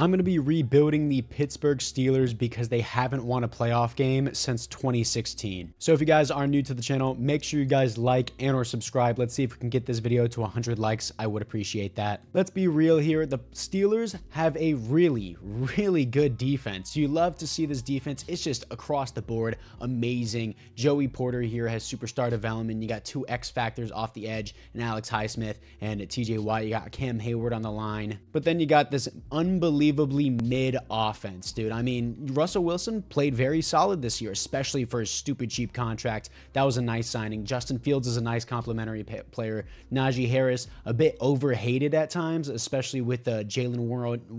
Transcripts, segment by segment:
I'm going to be rebuilding the Pittsburgh Steelers because they haven't won a playoff game since 2016. So if you guys are new to the channel, make sure you guys like and or subscribe. Let's see if we can get this video to 100 likes. I would appreciate that. Let's be real here. The Steelers have a really good defense. You love to see this defense. It's just across the board amazing. Joey Porter here has superstar development. You got two X factors off the edge, and Alex Highsmith and TJ Watt. You got Cam Hayward on the line. But then you got this unbelievably mid offense, dude. I mean, Russell Wilson played very solid this year, especially for his stupid cheap contract. That was a nice signing. Justin Fields is a nice complimentary player. Najee Harris, a bit overhated at times, especially with the Jalen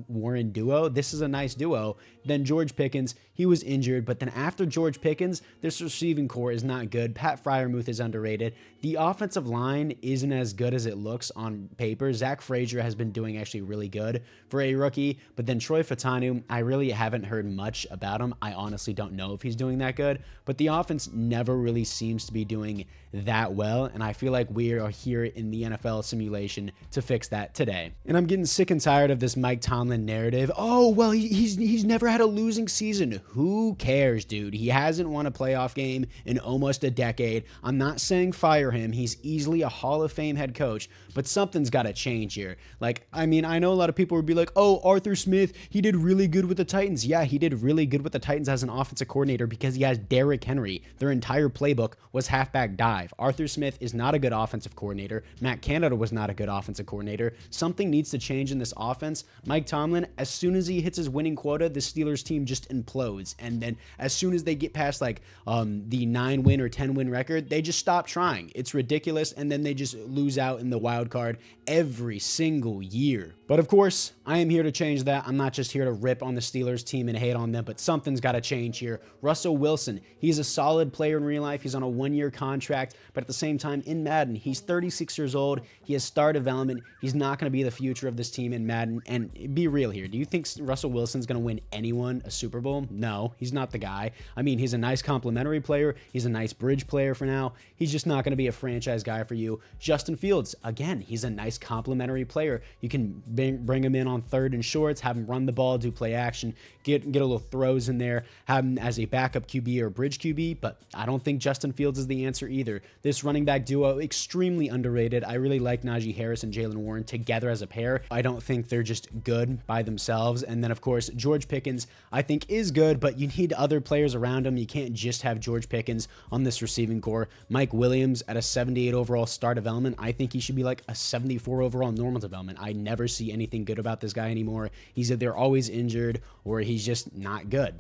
Warren duo. This is a nice duo. Then George Pickens, he was injured, but then after George Pickens, this receiving core is not good. Pat Freiermuth is underrated. The offensive line isn't as good as it looks on paper. Zach Frazier has been doing actually really good for a rookie, but then Troy Fautanu, I really haven't heard much about him. I honestly don't know if he's doing that good, but the offense never really seems to be doing that well, and I feel like we are here in the NFL simulation to fix that today. And I'm getting sick and tired of this Mike Tomlin narrative. Oh, well, he's never had a losing season. Who cares, dude? He hasn't won a playoff game in almost a decade. I'm not saying fire him. He's easily a Hall of Fame head coach, but something's got to change here. Like, I mean, I know a lot of people would be like, oh, Arthur Smith, he did really good with the Titans. Yeah, he did really good with the Titans as an offensive coordinator because he has Derrick Henry. Their entire playbook was halfback dive. Arthur Smith is not a good offensive coordinator. Matt Canada was not a good offensive coordinator. Something needs to change in this offense. Mike Tomlin, as soon as he hits his winning quota, the Steelers team just implodes. And then as soon as they get past like the 9-win or 10-win record, they just stop trying. It's ridiculous. And then they just lose out in the wild card every single year. But of course, I am here to change that. I'm not just here to rip on the Steelers team and hate on them, but something's got to change here. Russell Wilson, he's a solid player in real life. He's on a 1-year contract, but at the same time in Madden, he's 36 years old. He has star development. He's not going to be the future of this team in Madden. And be real here. Do you think Russell Wilson's going to win anyone a Super Bowl? No, he's not the guy. I mean, he's a nice complimentary player. He's a nice bridge player for now. He's just not going to be a franchise guy for you. Justin Fields, again, he's a nice complimentary player. You can bring him in on third and shorts, have him run the ball, do play action, get a little throws in there, have him as a backup QB or bridge QB, but I don't think Justin Fields is the answer either. This running back duo, extremely underrated. I really like Najee Harris and Jalen Warren together as a pair. I don't think they're just good by themselves. And then, of course, George Pickens, I think is good, but you need other players around him. You can't just have George Pickens on this receiving core. Mike Williams at a 78 overall star development, I think he should be like a 74 overall normal development. I never see anything good about this guy anymore. He's either always injured or he's just not good.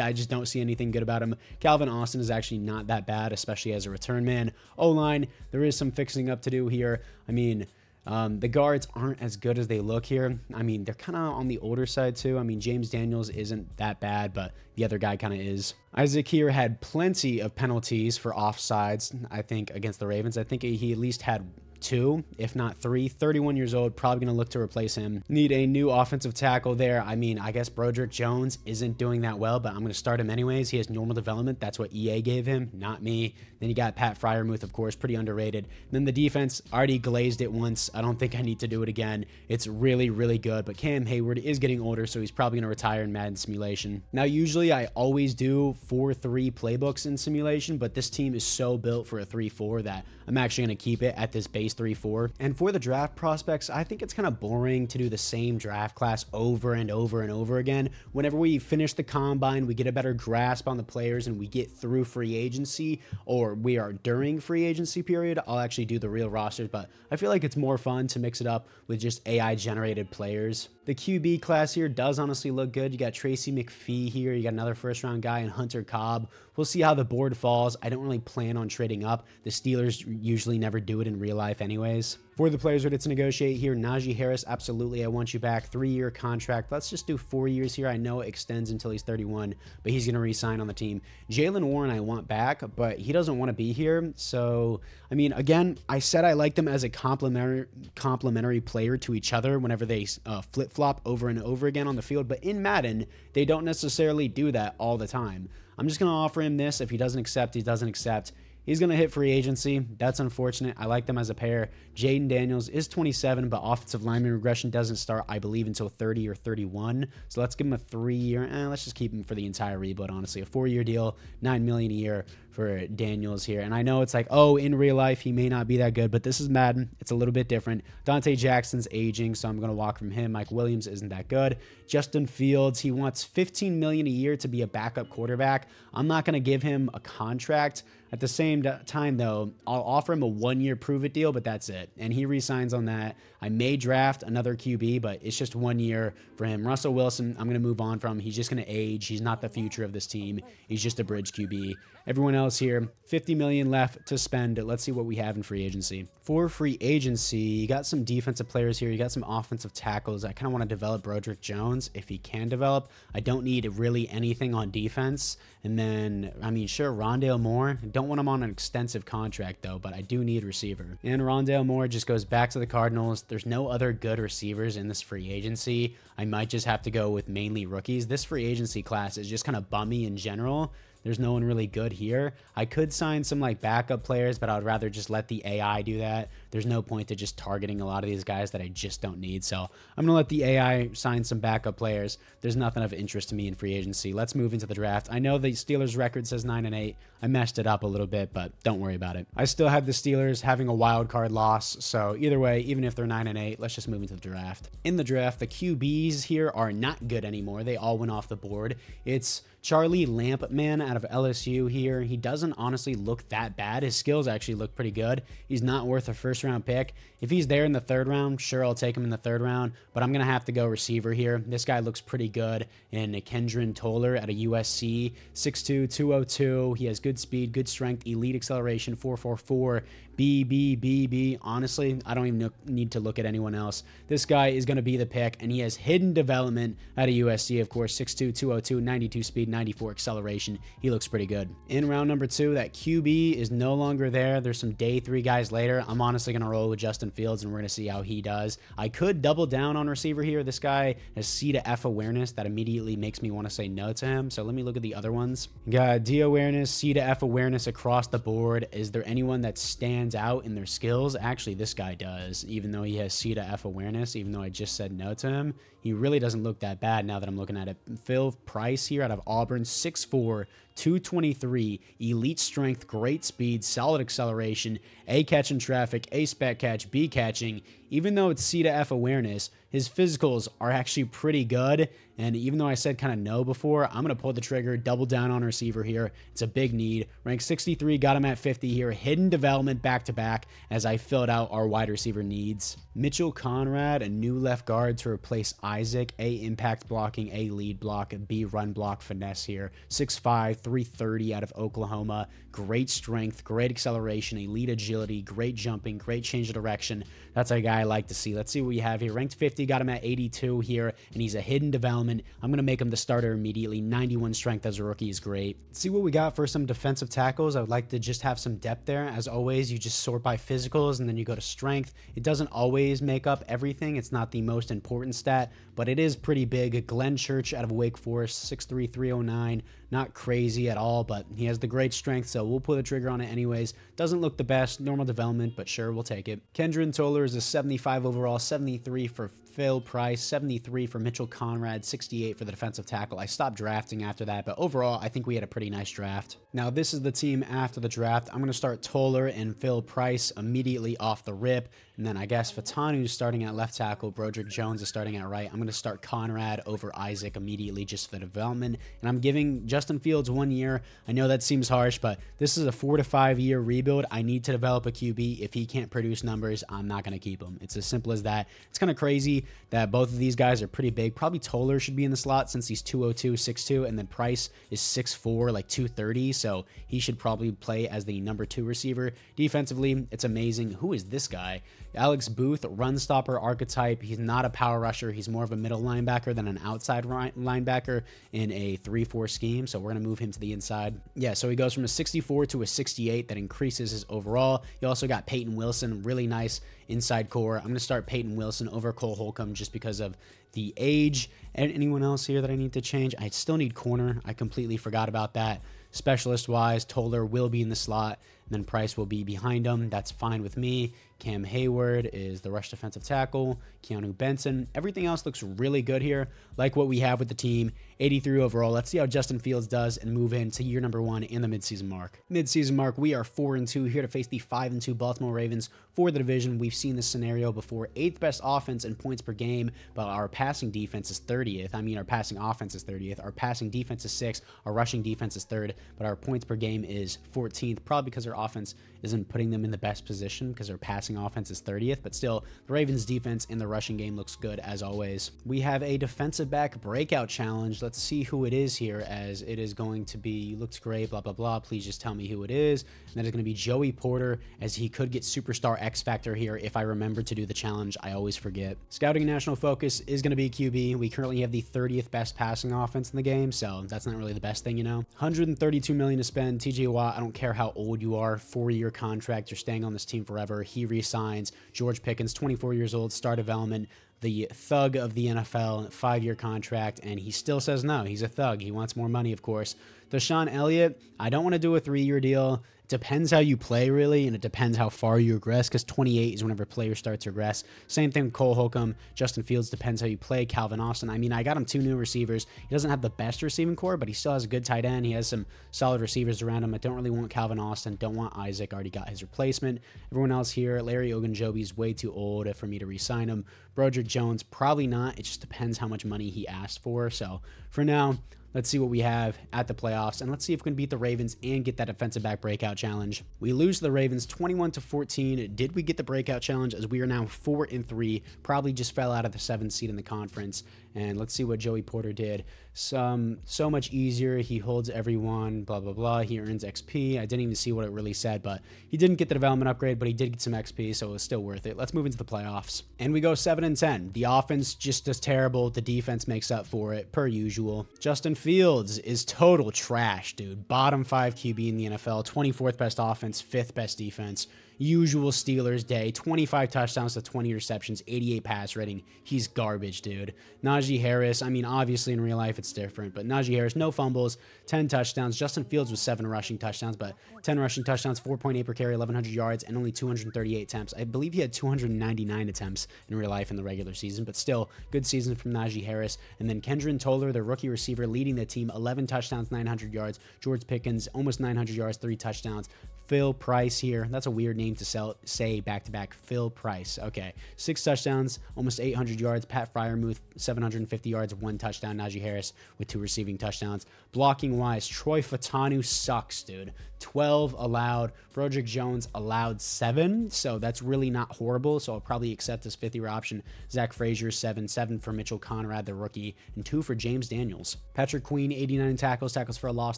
I just don't see anything good about him. Calvin Austin is actually not that bad, especially as a return man. O-line, there is some fixing up to do here. I mean, the guards aren't as good as they look here. I mean, they're kind of on the older side too. I mean, James Daniels isn't that bad, but the other guy kind of is. Isaac here had plenty of penalties for offsides, I think, against the Ravens. I think he at least had 2, if not 3. 31 years old, probably going to look to replace him. Need a new offensive tackle there. I mean, I guess Broderick Jones isn't doing that well, but I'm going to start him anyways. He has normal development. That's what EA gave him, not me. Then you got Pat Freiermuth, of course, pretty underrated. Then the defense, already glazed it once. I don't think I need to do it again. It's really good, but Cam Hayward is getting older, so he's probably going to retire in Madden simulation. Now, usually I always do 4-3 playbooks in simulation, but this team is so built for a 3-4 that I'm actually going to keep it at this base 3-4. And for the draft prospects, I think it's kind of boring to do the same draft class over and over again. Whenever we finish the combine, we get a better grasp on the players and we get through free agency, or we are during free agency period, I'll actually do the real rosters, but I feel like it's more fun to mix it up with just AI generated players. The QB class here does honestly look good. You got Tracy McPhee here. You got another first round guy in Hunter Cobb. We'll see how the board falls. I don't really plan on trading up. The Steelers usually never do it in real life anyways. For the players ready to negotiate here, Najee Harris, absolutely, I want you back. 3-year contract. Let's just do 4 years here. I know it extends until he's 31, but he's going to re-sign on the team. Jalen Warren, I want back, but he doesn't want to be here. So, I mean, again, I said I like them as a complementary player to each other whenever they flip-flop over and over again on the field, but in Madden, they don't necessarily do that all the time. I'm just going to offer him this. If he doesn't accept, he doesn't accept. He's going to hit free agency. That's unfortunate. I like them as a pair. Jaden Daniels is 27, but offensive lineman regression doesn't start, I believe, until 30 or 31. So let's give him a 3-year. Let's just keep him for the entire rebuild, honestly. A 4-year deal, $9 million a year for Daniels here. And I know it's like, oh, in real life, he may not be that good, but this is Madden. It's a little bit different. Dante Jackson's aging, so I'm going to walk from him. Mike Williams isn't that good. Justin Fields, he wants $15 million a year to be a backup quarterback. I'm not going to give him a contract. At the same time, though, I'll offer him a 1-year prove-it deal, but that's it. And he re-signs on that. I may draft another QB, but it's just 1 year for him. Russell Wilson, I'm going to move on from. He's just going to age. He's not the future of this team. He's just a bridge QB. Everyone else here, $50 million left to spend. Let's see what we have in free agency. For free agency, you got some defensive players here. You got some offensive tackles. I kind of want to develop Broderick Jones if he can develop. I don't need really anything on defense. And then, I mean, sure, Rondale Moore. Don't want him on an extensive contract, though, but I do need receiver. And Rondale Moore just goes back to the Cardinals. There's no other good receivers in this free agency. I might just have to go with mainly rookies. This free agency class is just kind of bummy in general. There's no one really good here. I could sign some like backup players, but I would rather just let the AI do that. There's no point to just targeting a lot of these guys that I just don't need. So I'm going to let the AI sign some backup players. There's nothing of interest to me in free agency. Let's move into the draft. I know the Steelers record says 9-8. I messed it up a little bit, but don't worry about it. I still have the Steelers having a wild card loss. So either way, even if they're 9-8, let's just move into the draft. In the draft, the QBs here are not good anymore. They all went off the board. It's Charlie Lampman out of LSU here. He doesn't honestly look that bad. His skills actually look pretty good. He's not worth a first-round pick. If he's there in the 3rd round, sure, I'll take him in the 3rd round, but I'm going to have to go receiver here. This guy looks pretty good. And Kendron Toller out of USC, 6'2", 202. He has good speed, good strength, elite acceleration, 4.44. B. Honestly, I don't even need to look at anyone else. This guy is going to be the pick, and he has hidden development out of USC, of course, 6'2", 202, 92 speed, 94 acceleration. He looks pretty good. In round number 2, that QB is no longer there. There's some day 3 guys later. I'm honestly going to roll with Justin Fields, and we're going to see how he does. I could double down on receiver here. This guy has C to F awareness. That immediately makes me want to say no to him. So let me look at the other ones. Got D awareness, C to F awareness across the board. Is there anyone that stands out in their skills? Actually, this guy does, even though he has C to F awareness, even though I just said no to him. He really doesn't look that bad now that I'm looking at it. Phil Price here out of Auburn, 6'4", 223, elite strength, great speed, solid acceleration, A catch in traffic, A spec catch, B catching. Even though it's C to F awareness, his physicals are actually pretty good. And even though I said kind of no before, I'm going to pull the trigger, double down on receiver here. It's a big need. Ranked 63, got him at 50 here. Hidden development back-to-back as I filled out our wide receiver needs. Mitchell Conrad, a new left guard to replace Isaac. A impact blocking, A lead block, B run block finesse here. 6'5", 330 out of Oklahoma. Great strength, great acceleration, elite agility, great jumping, great change of direction. That's a guy I like to see. Let's see what we have here. Ranked 50, got him at 82 here, and he's a hidden development. I'm going to make him the starter immediately. 91 strength as a rookie is great. Let's see what we got for some defensive tackles. I would like to just have some depth there. As always, you just sort by physicals, and then you go to strength. It doesn't always make up everything. It's not the most important stat, but it is pretty big. Glenn Church out of Wake Forest, 6'3", 309. Not crazy at all, but he has the great strength, so we'll pull the trigger on it anyways. Doesn't look the best, normal development, but sure, we'll take it. Kendron Toller is a 75 overall, 73 for Phil Price, 73 for Mitchell Conrad, 68 for the defensive tackle. I stopped drafting after that, but overall, I think we had a pretty nice draft. Now, this is the team after the draft. I'm going to start Toller and Phil Price immediately off the rip, and then I guess Fatanu's starting at left tackle, Broderick Jones is starting at right. I'm going to start Conrad over Isaac immediately just for the development, and I'm giving Justin Fields 1 year. I know that seems harsh, but this is a 4 to 5 year rebuild. I need to develop a QB. If he can't produce numbers, I'm not going to keep him. It's as simple as that. It's kind of crazy that both of these guys are pretty big. Probably Toller should be in the slot since he's 202, 6'2", and then Price is 6'4", like 230, so he should probably play as the number 2 receiver. Defensively, it's amazing. Who is this guy? Alex Booth, run stopper archetype. He's not a power rusher. He's more of a middle linebacker than an outside linebacker in a 3-4 scheme, so we're going to move him to the inside. Yeah, so he goes from a 64 to a 68. That increases his overall. You also got Peyton Wilson, really nice inside core. I'm going to start Peyton Wilson over Cole Holcomb just because of the age. And anyone else here that I need to change? I still need corner. I completely forgot about that. Specialist-wise, Toller will be in the slot, and then Price will be behind him. That's fine with me. Cam Hayward is the rush defensive tackle. Keanu Benson. Everything else looks really good here, like what we have with the team. 83 overall. Let's see how Justin Fields does and move into year number 1 in the midseason mark. Midseason mark, we are 4-2 here to face the 5-2 Baltimore Ravens for the division. We've seen this scenario before. 8th best offense in points per game, but our passing defense is 30th. I mean, our passing offense is 30th. Our passing defense is 6th. Our rushing defense is 3rd, but our points per game is 14th, probably because our offense isn't putting them in the best position because our passing offense is 30th, but still, the Ravens defense in the rushing game looks good as always. We have a defensive back breakout challenge. Let's see who it is here, as it is going to be, looks great, blah, blah, blah. Please just tell me who it is. And that is going to be Joey Porter, as he could get superstar X Factor here if I remember to do the challenge. I always forget. Scouting and national focus is going to be QB. We currently have the 30th best passing offense in the game, so that's not really the best thing, you know. $132 million to spend. TJ Watt, I don't care how old you are, 4-year contract. You're staying on this team forever. He resigns. George Pickens, 24 years old, star development, the thug of the NFL, 5-year contract, and he still says no. He's a thug. He wants more money, of course. Deshaun Elliott, I don't want to do a 3-year deal. It depends how you play, really, and it depends how far you regress, because 28 is whenever players start to regress. Same thing with Cole Holcomb. Justin Fields, depends how you play. Calvin Austin, I mean, I got him 2 new receivers. He doesn't have the best receiving core, but he still has a good tight end. He has some solid receivers around him. I don't really want Calvin Austin. Don't want Isaac. Already got his replacement. Everyone else here, Larry Ogunjobi is way too old for me to re-sign him. Broderick Jones, probably not. It just depends how much money he asked for. So for now, let's see what we have at the playoffs, and let's see if we can beat the Ravens and get that defensive back breakout challenge. We lose to the Ravens 21-14. Did we get the breakout challenge, as we are now 4-3, probably just fell out of the 7th seed in the conference. And let's see what Joey Porter did. So much easier. He holds everyone, blah, blah, blah. He earns XP. I didn't even see what it really said, but he didn't get the development upgrade, but he did get some XP, so it was still worth it. Let's move into the playoffs. And we go 7-10. The offense just does terrible. The defense makes up for it, per usual. Justin Fields is total trash, dude. Bottom 5 QB in the NFL, 24th best offense, 5th best defense. Usual Steelers day, 25 touchdowns to 20 receptions, 88 pass rating. He's garbage, dude. Najee Harris, I mean, obviously in real life it's different, but Najee Harris, no fumbles, 10 touchdowns. Justin Fields was 7 rushing touchdowns, but 10 rushing touchdowns, 4.8 per carry, 1,100 yards, and only 238 attempts. I believe he had 299 attempts in real life in the regular season, but still, good season from Najee Harris. And then Kendron Toller, the rookie receiver, leading the team, 11 touchdowns, 900 yards. George Pickens, almost 900 yards, 3 touchdowns. Phil Price here. That's a weird name to say back-to-back. Phil Price. Okay. 6 touchdowns, almost 800 yards. Pat Freiermuth, 750 yards, 1 touchdown. Najee Harris with 2 receiving touchdowns. Blocking-wise, Troy Fautanu sucks, dude. 12 allowed. Broderick Jones allowed 7, so that's really not horrible, so I'll probably accept this 5th-year option. Zach Frazier, 7 for Mitchell Conrad, the rookie, and 2 for James Daniels. Patrick Queen, 89 tackles for a loss,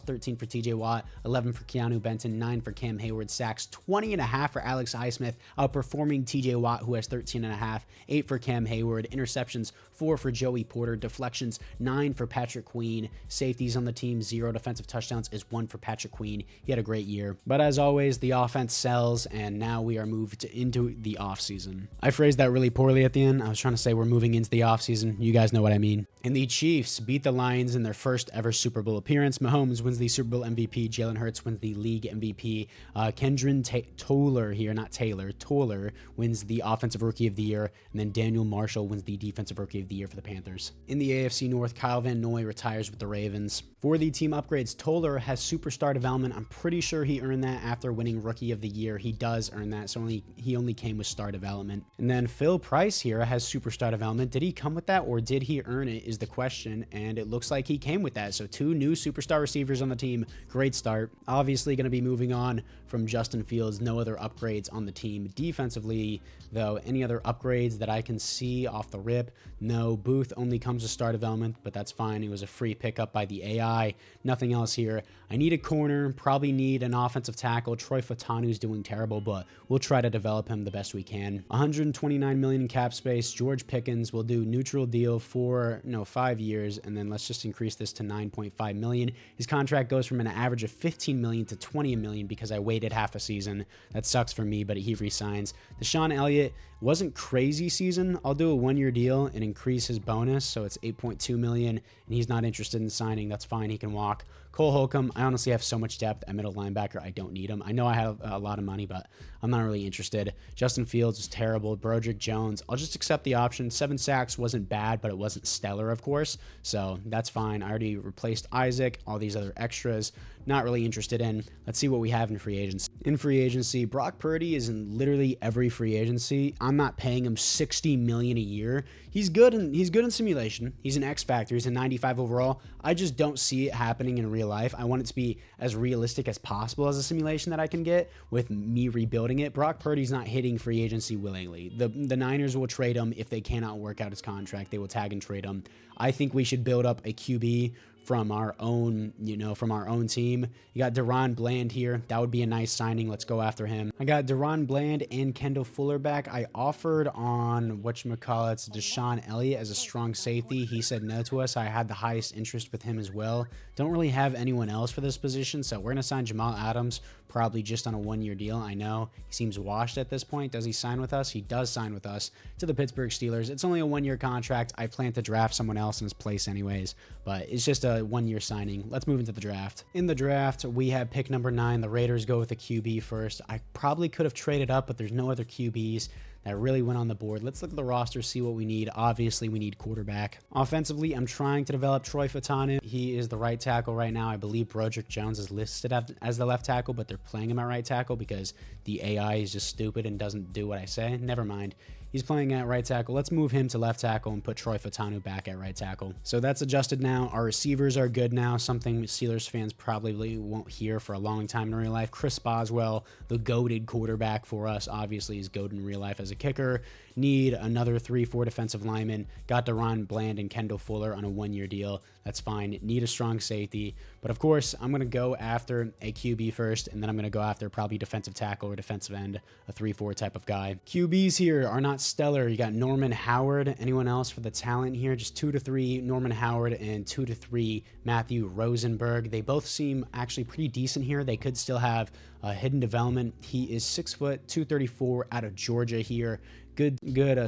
13 for TJ Watt, 11 for Keanu Benton, 9 for Cam Hayward, sacks, 20.5 for Alex Highsmith, outperforming TJ Watt, who has 13.5, 8 for Cam Hayward, interceptions, 4 for Joey Porter, deflections, 9 for Patrick Queen, safeties on the team, 0 defensive touchdowns is 1 for Patrick Queen. He had a great year. But as always, the offense sells, and now we are moved into the offseason. I phrased that really poorly at the end. I was trying to say we're moving into the offseason. You guys know what I mean. And the Chiefs beat the Lions in their first ever Super Bowl appearance. Mahomes wins the Super Bowl MVP. Jalen Hurts wins the league MVP. Kendron Toller here, not Taylor, Toller wins the Offensive Rookie of the Year. And then Daniel Marshall wins the Defensive Rookie of the Year for the Panthers. In the AFC North, Kyle Van Noy retires with the Ravens. For the team upgrades, Toller has superstar development. I'm pretty sure he earned that after winning Rookie of the Year. He does earn that, so he only came with star development. And then Phil Price here has superstar development. Did he come with that, or did he earn it is the question, and it looks like he came with that. So 2 new superstar receivers on the team. Great start. Obviously going to be moving on from Justin Fields. No other upgrades on the team. Defensively, though, any other upgrades that I can see off the rip? No. Booth only comes with star development, but that's fine. It was a free pickup by the AI. Nothing else here. I need a corner. Probably need an offensive tackle. Troy Fautanu's doing terrible, but we'll try to develop him the best we can. $129 million in cap space. George Pickens will do neutral deal for 5 years, and then let's just increase this to $9.5 million. His contract goes from an average of $15 million to $20 million because I waited half a season. That sucks sucks for me, but he resigns. Deshaun Elliott wasn't crazy season. I'll do a 1-year deal and increase his bonus, so it's 8.2 million, and he's not interested in signing. That's fine. He can walk. Cole Holcomb, I honestly have so much depth at middle linebacker. I don't need him. I know I have a lot of money, but I'm not really interested. Justin Fields is terrible. Broderick Jones, I'll just accept the option. 7 sacks wasn't bad, but it wasn't stellar, of course, so that's fine. I already replaced Isaac. All these other extras, not really interested in. Let's see what we have in free agency. In free agency, Brock Purdy is in literally every free agency. I'm not paying him $60 million a year. He's good in simulation. He's an X factor. He's a 95 overall. I just don't see it happening in real life. I want it to be as realistic as possible as a simulation that I can get with me rebuilding it. Brock Purdy's not hitting free agency willingly. The Niners will trade him if they cannot work out his contract. They will tag and trade him. I think we should build up a QB from our own, from our own team. You got Deron Bland here. That would be a nice signing. Let's go after him. I got Deron Bland and Kendall Fuller back. I offered on Deshaun Elliott as a strong safety. He said no to us. I had the highest interest with him as well. Don't really have anyone else for this position, so we're going to sign Jamal Adams, probably just on a 1-year deal. I know he seems washed at this point. Does he sign with us? He does sign with us to the Pittsburgh Steelers. It's only a 1-year contract. I plan to draft someone else in his place anyways, but it's just a 1-year signing. Let's move into the draft. In the draft, we have pick number 9. The Raiders go with a QB first. I probably could have traded up, but there's no other QBs that really went on the board. Let's look at the roster, see what we need. Obviously, we need quarterback. Offensively, I'm trying to develop Troy Fautanu. He is the right tackle right now. I believe Broderick Jones is listed as the left tackle, but they're playing him at right tackle because the AI is just stupid and doesn't do what I say. Never mind. He's playing at right tackle. Let's move him to left tackle and put Troy Fautanu back at right tackle. So that's adjusted now. Our receivers are good now, something Steelers fans probably won't hear for a long time in real life. Chris Boswell, the goated quarterback for us, obviously is goated in real life as a kicker. Need another 3-4 defensive linemen. Got Deron Bland and Kendall Fuller on a 1-year deal. That's fine. Need a strong safety. But of course, I'm going to go after a QB first, and then I'm going to go after probably defensive tackle or defensive end, a 3-4 type of guy. QBs here are not stellar. You got Norman Howard. Anyone else for the talent here? Just 2 to 3 Norman Howard and 2 to 3 Matthew Rosenberg. They both seem actually pretty decent here. They could still have hidden development. He is 6 foot, 234 out of Georgia here. Good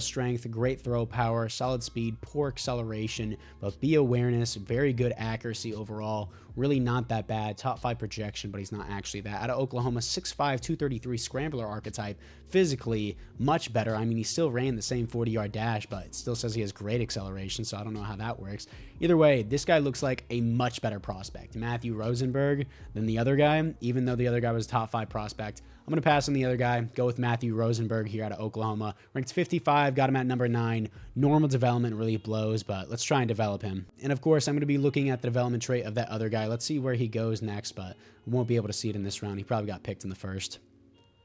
strength, great throw power, solid speed, poor acceleration, but B awareness, very good accuracy overall. Really not that bad. Top 5 projection, but he's not actually that. Out of Oklahoma, 6'5", 233 scrambler archetype. Physically, much better. I mean, he still ran the same 40-yard dash, but it still says he has great acceleration, so I don't know how that works. Either way, this guy looks like a much better prospect, Matthew Rosenberg, than the other guy, even though the other guy was a top 5 prospect. I'm going to pass on the other guy, go with Matthew Rosenberg here out of Oklahoma. Ranked 55, got him at number 9. Normal development really blows, but let's try and develop him. And of course, I'm going to be looking at the development trait of that other guy. Let's see where he goes next, but I won't be able to see it in this round. He probably got picked in the first.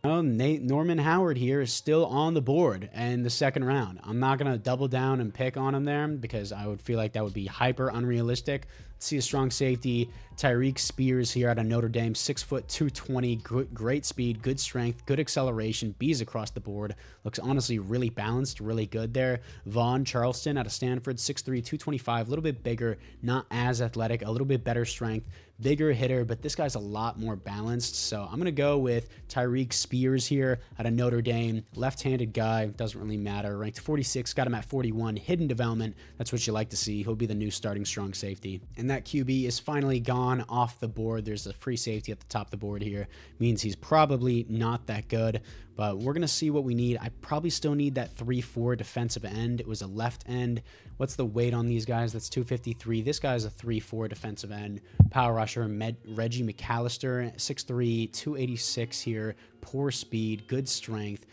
Oh, Norman Howard here is still on the board in the second round. I'm not going to double down and pick on him there because I would feel like that would be hyper unrealistic. Let's see a strong safety. Tyreek Spears here out of Notre Dame, 6 foot, 220, great speed, good strength, good acceleration, B's across the board. Looks honestly really balanced, really good there. Vaughn Charleston out of Stanford, 6'3", 225, a little bit bigger, not as athletic, a little bit better strength, bigger hitter, but this guy's a lot more balanced. So I'm going to go with Tyreek Spears here out of Notre Dame, left-handed guy, doesn't really matter. Ranked 46, got him at 41, hidden development. That's what you like to see. He'll be the new starting strong safety. And that QB is finally gone off the board. There's a free safety at the top of the board here. Means he's probably not that good, but we're going to see what we need. I probably still need that 3-4 defensive end. It was a left end. What's the weight on these guys? That's 253. This guy's a 3-4 defensive end. Power rusher, Reggie McAllister, 6'3", 286 here. Poor speed, good strength.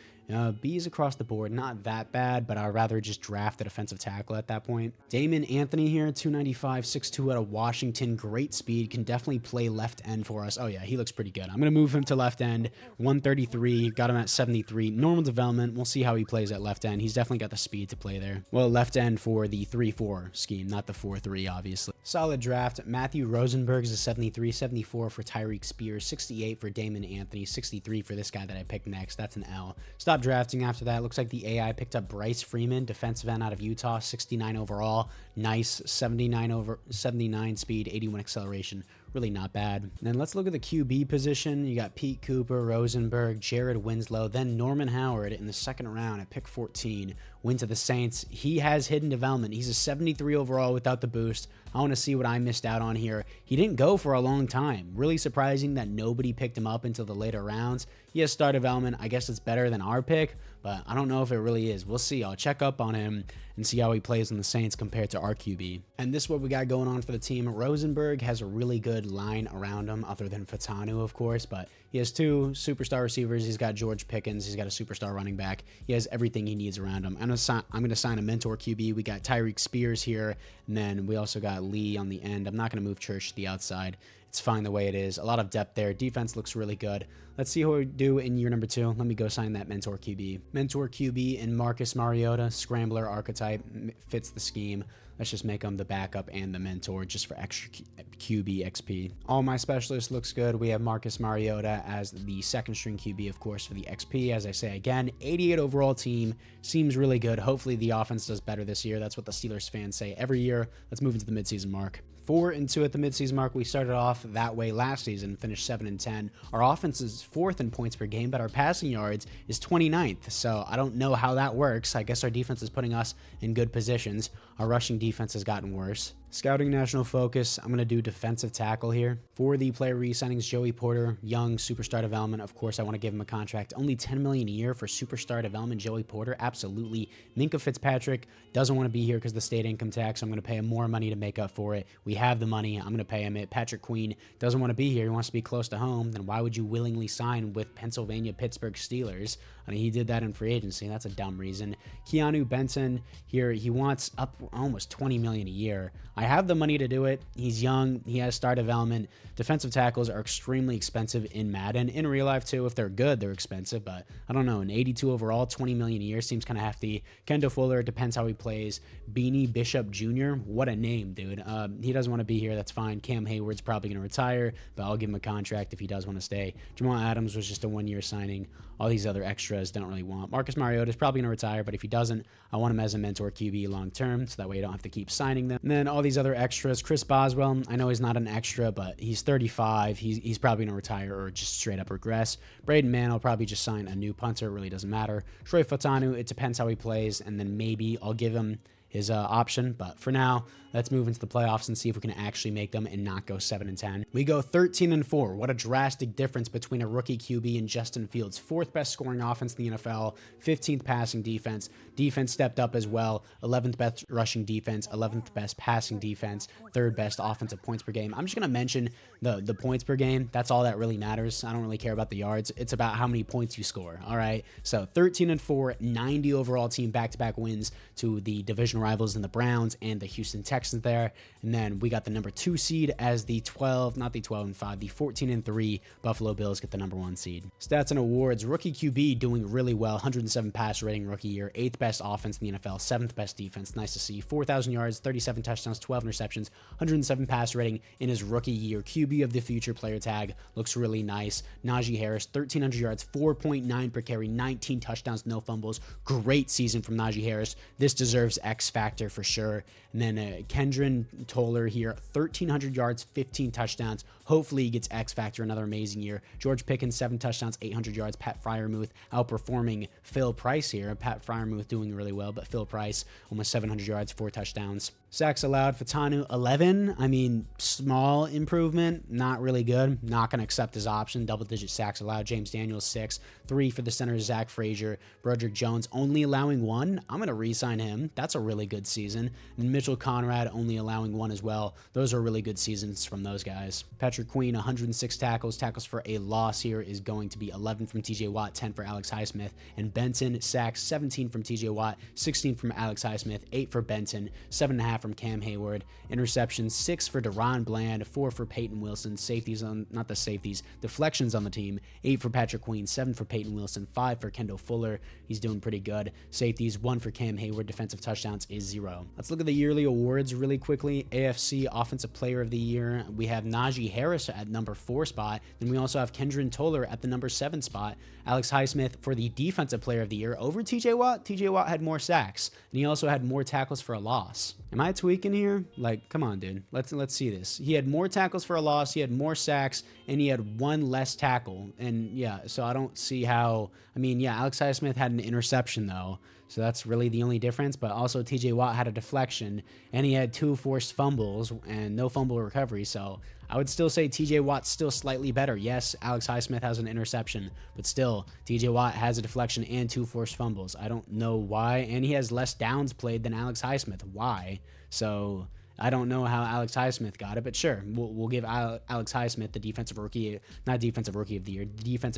B's across the board, not that bad, but I'd rather just draft a defensive tackle at that point. Damon Anthony here, 295, 6'2", out of Washington, great speed, can definitely play left end for us. Oh yeah, he looks pretty good. I'm going to move him to left end, 133, got him at 73, normal development. We'll see how he plays at left end. He's definitely got the speed to play there. Well, left end for the 3-4 scheme, not the 4-3, obviously. Solid draft. Matthew Rosenberg is a 73, 74 for Tyreek Spears, 68 for Damon Anthony, 63 for this guy that I picked next. That's an L. Stop drafting after that. Looks like the AI picked up Bryce Freeman, defensive end out of Utah, 69 overall. Nice, 79 speed, 81 acceleration. really not bad. And then let's look at the QB position. You got Pete Cooper, Rosenberg, Jared Winslow, then Norman Howard in the second round at pick 14. Went to the Saints. He has hidden development. He's a 73 overall without the boost. I want to see what I missed out on here. He didn't go for a long time. Really surprising that nobody picked him up until the later rounds. He has star development. I guess it's better than our pick, but I don't know if it really is. We'll see. I'll check up on him and see how he plays on the Saints compared to our QB. And this is what we got going on for the team. Rosenberg has a really good line around him, other than Fatanu, of course, but he has 2 superstar receivers. He's got George Pickens. He's got a superstar running back. He has everything he needs around him. I'm going to sign a mentor QB. We got Tyreek Spears here, and then we also got Lee on the end. I'm not going to move Church to the outside. It's fine the way it is. A lot of depth there. Defense looks really good. Let's see how we do in year number 2. Let me go sign that mentor QB. Mentor QB in Marcus Mariota. Scrambler archetype. Fits the scheme. Let's just make him the backup and the mentor just for extra QB XP. All my specialists looks good. We have Marcus Mariota as the second string QB, of course, for the XP. As I say again, 88 overall team. Seems really good. Hopefully the offense does better this year. That's what the Steelers fans say every year. Let's move into the midseason mark. 4-2 at the midseason mark. We started off that way last season, finished 7-10. Our offense is 4th in points per game, but our passing yards is 29th. So I don't know how that works. I guess our defense is putting us in good positions. Our rushing defense has gotten worse. Scouting national focus, I'm going to do defensive tackle here. For the player re-signings, Joey Porter, young superstar development. Of course, I want to give him a contract. Only $10 million a year for superstar development. Joey Porter, absolutely. Minka Fitzpatrick doesn't want to be here because of the state income tax. I'm going to pay him more money to make up for it. We have the money. I'm going to pay him it. Patrick Queen doesn't want to be here. He wants to be close to home. Then why would you willingly sign with Pennsylvania Pittsburgh Steelers? I mean, he did that in free agency. That's a dumb reason. Keanu Benson here, he wants up almost $20 million a year. I have the money to do it. He's young. He has star development. Defensive tackles are extremely expensive in Madden. In real life, too, if they're good, they're expensive. But I don't know. An 82 overall, $20 million a year seems kind of hefty. Kendall Fuller, depends how he plays. Beanie Bishop Jr., what a name, dude. He doesn't want to be here. That's fine. Cam Hayward's probably going to retire, but I'll give him a contract if he does want to stay. Jamal Adams was just a one-year signing. All these other extras don't really want. Marcus Mariota is probably going to retire, but if he doesn't, I want him as a mentor QB long-term, so that way you don't have to keep signing them. And then all these other extras. Chris Boswell, I know he's not an extra, but he's 35. He's probably going to retire or just straight up regress. Braden Mann, I'll probably just sign a new punter. It really doesn't matter. Troy Fatanu, it depends how he plays, and then maybe I'll give him his option, but for now, let's move into the playoffs and see if we can actually make them and not go 7-10. We go 13-4. What a drastic difference between a rookie QB and Justin Fields. 4th best scoring offense in the NFL, 15th passing defense. Defense stepped up as well. 11th best rushing defense, 11th best passing defense, 3rd best offensive points per game. I'm just gonna mention the points per game. That's all that really matters. I don't really care about the yards. It's about how many points you score. All right. So 13-4, 90 overall team, back-to-back wins to the division rivals in the Browns and the Houston Texans there. And then we got the number 2 seed as the 12-5, the 14-3 Buffalo Bills get the number 1 seed. Stats and awards, rookie QB doing really well, 107 pass rating rookie year, 8th best offense in the NFL, 7th best defense, nice to see, 4,000 yards, 37 touchdowns, 12 interceptions, 107 pass rating in his rookie year. QB of the future player tag looks really nice. Najee Harris, 1,300 yards, 4.9 per carry, 19 touchdowns, no fumbles. Great season from Najee Harris. This deserves X factor for sure. And then Kendron Toller here, 1,300 yards, 15 touchdowns. Hopefully he gets X factor, another amazing year. George Pickens, 7 touchdowns, 800 yards. Pat Freiermuth outperforming Phil Price here. Pat Freiermuth doing really well, but Phil Price almost 700 yards, 4 touchdowns. Sacks allowed, Fatanu 11. I mean, small improvement, not really good. Not going to accept his option. Double-digit sacks allowed. James Daniels 6. 3 for the center, Zach Frazier. Broderick Jones only allowing 1. I'm going to re-sign him. That's a really good season. And Mitchell Conrad only allowing 1 as well. Those are really good seasons from those guys. Patrick Queen, 106 tackles. Tackles for a loss here is going to be 11 from TJ Watt, 10 for Alex Highsmith. And Benton, sacks 17 from TJ Watt, 16 from Alex Highsmith, 8 for Benton, 7.5 from Cam Hayward. Interceptions, 6 for Deron Bland, 4 for Peyton Wilson. Safeties on, not the safeties, deflections on the team, 8 for Patrick Queen, 7 for Peyton Wilson, 5 for Kendall Fuller. He's doing pretty good. Safeties, 1 for Cam Hayward. Defensive touchdowns is 0. Let's look at the yearly awards really quickly. AFC Offensive Player of the Year. We have Najee Harris at number 4 spot. Then we also have Kendron Toller at the number 7 spot. Alex Highsmith for the Defensive Player of the Year over TJ Watt. TJ Watt had more sacks, and he also had more tackles for a loss. In my I tweaking here? Like, come on, dude. Let's see this. He had more tackles for a loss, he had more sacks, and he had one less tackle. And yeah, so I don't see how. I mean, yeah, Alex Highsmith had an interception though, so that's really the only difference. But also TJ Watt had a deflection, and he had 2 forced fumbles and no fumble recovery. So I would still say TJ Watt's still slightly better. Yes, Alex Highsmith has an interception, but still, TJ Watt has a deflection and 2 forced fumbles. I don't know why, and he has less downs played than Alex Highsmith. Why? So I don't know how Alex Highsmith got it, but sure, we'll give Alex Highsmith the defensive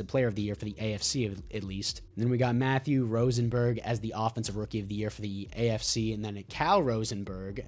player of the year for the AFC at least. And then we got Matthew Rosenberg as the offensive rookie of the year for the AFC, and then Cal Rosenberg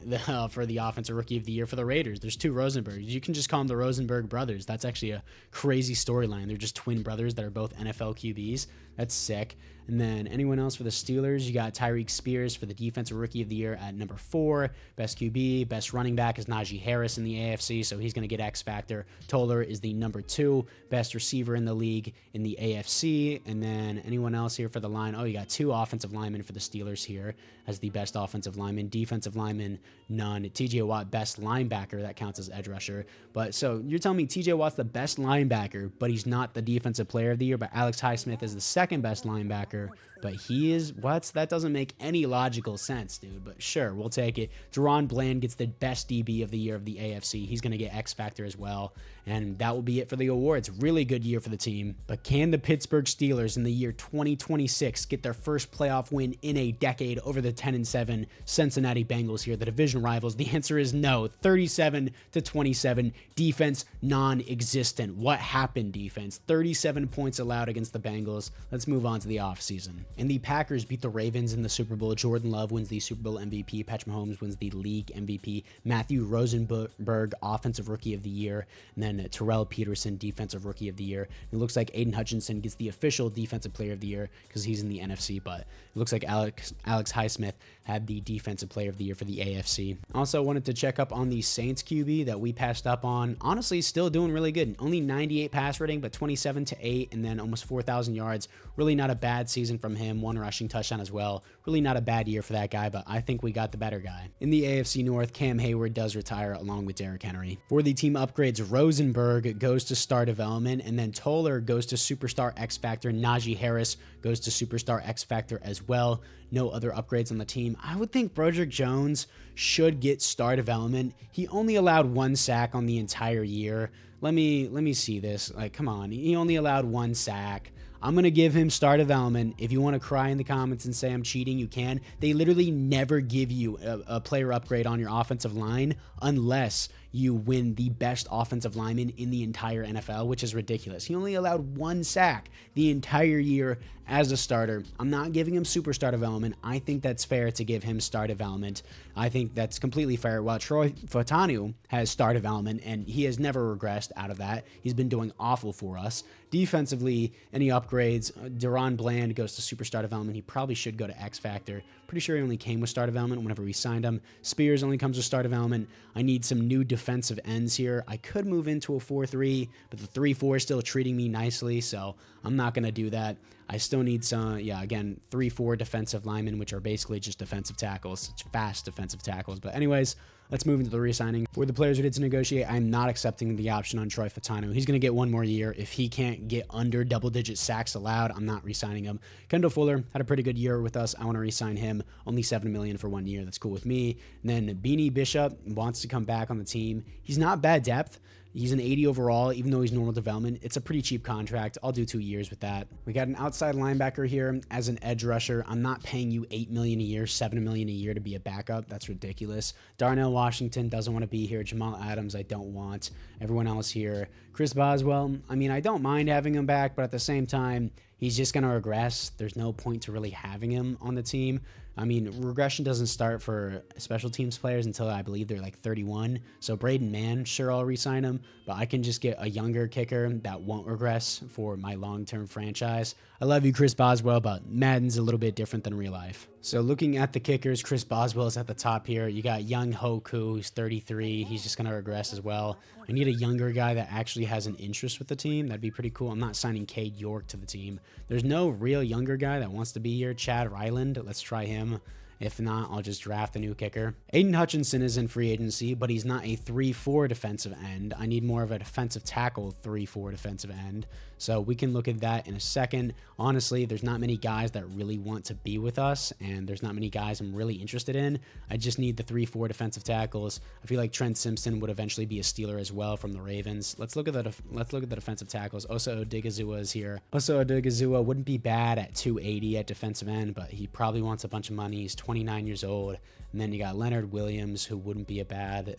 for the offensive rookie of the year for the Raiders. There's 2 Rosenbergs. You can just call them the Rosenberg brothers. That's actually a crazy storyline. They're just twin brothers that are both NFL QBs. That's sick. And then anyone else for the Steelers, you got Tyreek Spears for the defensive rookie of the year at number 4. Best QB, best running back is Najee Harris in the AFC, so he's going to get X Factor. Toller is the number 2. Best receiver in the league in the AFC. And then anyone else here for the line? Oh, you got 2 offensive linemen for the Steelers here as the best offensive lineman. Defensive lineman, none. TJ Watt, best linebacker. That counts as edge rusher. But so you're telling me TJ Watt's the best linebacker, but he's not the defensive player of the year, but Alex Highsmith is the second best linebacker, but he is what? That doesn't make any logical sense, dude. But sure, we'll take it. Deron Bland gets the best DB of the year of the AFC. He's going to get X Factor as well. And that will be it for the awards. Really good year for the team. But can the Pittsburgh Steelers in the year 2026 get their first playoff win in a decade over the 10-7 Cincinnati Bengals here, the division rivals? The answer is no. 37-27. Defense non-existent. What happened, defense? 37 points allowed against the Bengals. Let's move on to the offseason. And the Packers beat the Ravens in the Super Bowl. Jordan Love wins the Super Bowl MVP. Patrick Mahomes wins the league MVP. Matthew Rosenberg, offensive rookie of the year. And then Terrell Peterson, defensive rookie of the year. It looks like Aiden Hutchinson gets the official defensive player of the year because he's in the NFC, but it looks like Alex Highsmith had the defensive player of the year for the AFC. Also wanted to check up on the Saints QB that we passed up on. Honestly, still doing really good. Only 98 pass rating, but 27-8, and then almost 4,000 yards. Really not a bad season from him. 1 rushing touchdown as well. Really not a bad year for that guy, but I think we got the better guy. In the AFC North, Cam Hayward does retire along with Derrick Henry. For the team upgrades, Rosenberg goes to star development, and then Toller goes to superstar X Factor. Najee Harris goes to superstar X Factor as well. No other upgrades on the team. I would think Broderick Jones should get star development. He only allowed 1 sack on the entire year. Let me see this. Like, come on. He only allowed 1 sack. I'm going to give him star development. If you want to cry in the comments and say I'm cheating, you can. They literally never give you a player upgrade on your offensive line unless you win the best offensive lineman in the entire NFL, which is ridiculous. He only allowed 1 sack the entire year as a starter. I'm not giving him superstar development. I think that's fair to give him star development. I think that's completely fair. While Troy Fautanu has star development, and he has never regressed out of that. He's been doing awful for us. Defensively, any upgrades? Deron Bland goes to superstar development. He probably should go to X Factor. Pretty sure he only came with star development whenever we signed him. Spears only comes with star development. I need some new defensive ends here. I could move into a 4-3, but the 3-4 is still treating me nicely, so I'm not going to do that. I still need some, again, 3-4 defensive linemen, which are basically just defensive tackles. It's fast defensive tackles. But anyways, let's move into the re-signing. For the players who did to negotiate, I'm not accepting the option on Troy Fautanu. He's going to get 1 more year. If he can't get under double-digit sacks allowed, I'm not re-signing him. Kendall Fuller had a pretty good year with us. I want to re-sign him. Only $7 million for 1 year. That's cool with me. And then Beanie Bishop wants to come back on the team. He's not bad depth. He's an 80 overall, even though he's normal development. It's a pretty cheap contract. I'll do 2 years with that. We got an outside linebacker here as an edge rusher. I'm not paying you $8 million a year, $7 million a year to be a backup. That's ridiculous. Darnell Washington doesn't want to be here. Jamal Adams, I don't want. Everyone else here. Chris Boswell, I mean, I don't mind having him back, but at the same time, he's just going to regress. There's no point to really having him on the team. I mean, regression doesn't start for special teams players until I believe they're like 31. So Braden Mann, sure, I'll re-sign him, but I can just get a younger kicker that won't regress for my long-term franchise. I love you, Chris Boswell, but Madden's a little bit different than real life. So looking at the kickers, Chris Boswell is at the top here. You got Young Hoku, who's 33. He's just going to regress as well. I need a younger guy that actually has an interest with the team. That'd be pretty cool. I'm not signing Cade York to the team. There's no real younger guy that wants to be here. Chad Ryland, let's try him. If not, I'll just draft a new kicker. Aiden Hutchinson is in free agency, but he's not a 3-4 defensive end. I need more of a defensive tackle 3-4 defensive end. So we can look at that in a second. Honestly, there's not many guys that really want to be with us, and there's not many guys I'm really interested in. I just need the 3-4 defensive tackles. I feel like Trent Simpson would eventually be a Steeler as well from the Ravens. Let's look at the defensive tackles. Osa Odigizua is here. Osa Odigizua wouldn't be bad at 280 at defensive end, but he probably wants a bunch of money. He's 29 years old. And then you got Leonard Williams, who wouldn't be a bad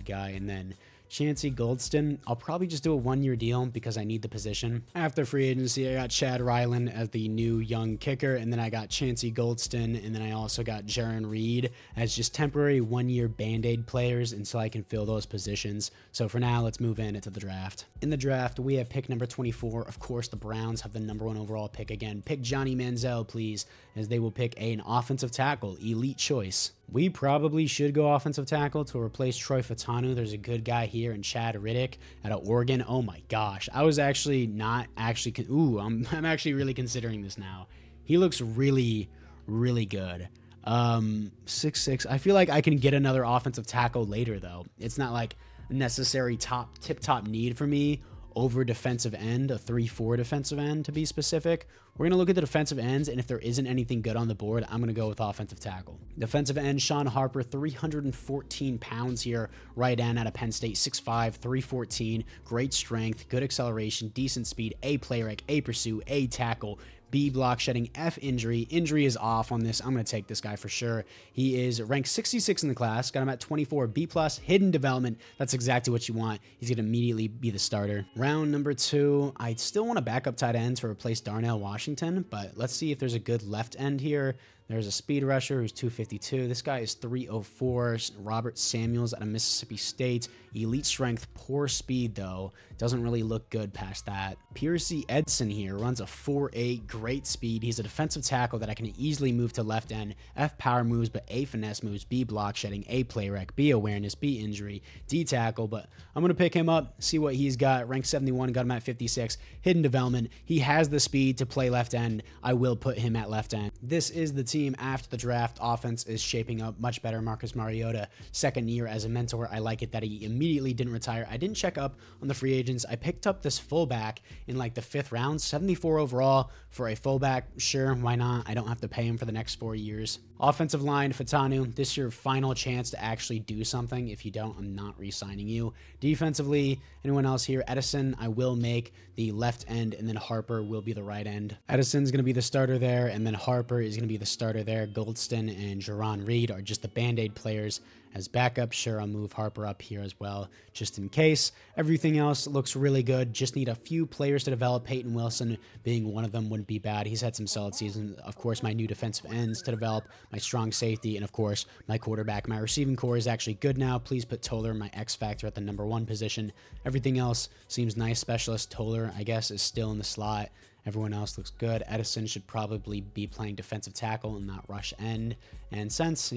guy. And then Chancey Goldston, I'll probably just do a 1-year deal because I need the position. After free agency, I got Chad Ryland as the new young kicker, and then I got Chancey Goldston, and then I also got Jaron Reed as just temporary 1-year Band-Aid players until I can fill those positions. So for now, let's move into the draft. In the draft, we have pick number 24. Of course, the Browns have the #1 overall pick again. Pick Johnny Manziel, please, as they will pick an offensive tackle, elite choice. We probably should go offensive tackle to replace Troy Fautanu. There's a good guy here in Chad Riddick out of Oregon. Oh my gosh. I was actually not actually... I'm actually really considering this now. He looks really, really good. 6'6". I feel like I can get another offensive tackle later, though. It's not like a necessary tip-top need for me over defensive end, a 3-4 defensive end to be specific. We're going to look at the defensive ends, and if there isn't anything good on the board, I'm going to go with offensive tackle. Defensive end, Sean Harper, 314 pounds here, right end out of Penn State, 6'5", 314, great strength, good acceleration, decent speed, A play rec, A pursuit, A tackle, B block shedding, F injury. Injury is off on this. I'm going to take this guy for sure. He is ranked 66 in the class. Got him at 24. B plus, hidden development. That's exactly what you want. He's going to immediately be the starter. Round number 2. I still want a backup tight end to replace Darnell Washington, but let's see if there's a good left end here. There's a speed rusher who's 252. This guy is 304. Robert Samuels out of Mississippi State. Elite strength, poor speed though. Doesn't really look good past that. Piercy Edson here runs a 4.8, great speed. He's a defensive tackle that I can easily move to left end. F power moves, but A finesse moves, B block shedding, A play rec, B awareness, B injury, D tackle. But I'm gonna pick him up, see what he's got. Ranked 71, got him at 56. Hidden development. He has the speed to play left end. I will put him at left end. This is the team after the draft. Offense is shaping up much better. Marcus Mariota, second year as a mentor. I like it that he immediately didn't retire. I didn't check up on the free agents. I picked up this fullback in like the 5th round, 74 overall for a fullback. Sure, why not? I don't have to pay him for the next 4 years. Offensive line, Fautanu, this is your final chance to actually do something. If you don't, I'm not re-signing you. Defensively, anyone else here? Edison, I will make the left end, and then Harper will be the right end. Edison's going to be the starter there, and then Harper is going to be the starter there. Goldston and Jaron Reed are just the Band-Aid players. As backup, sure, I'll move Harper up here as well, just in case. Everything else looks really good. Just need a few players to develop. Peyton Wilson being one of them wouldn't be bad. He's had some solid seasons. Of course, my new defensive ends to develop, my strong safety, and of course, my quarterback. My receiving core is actually good now. Please put Toller, my X factor, at the #1 position. Everything else seems nice. Specialist Toller, I guess, is still in the slot. Everyone else looks good. Edison should probably be playing defensive tackle and not rush end. And since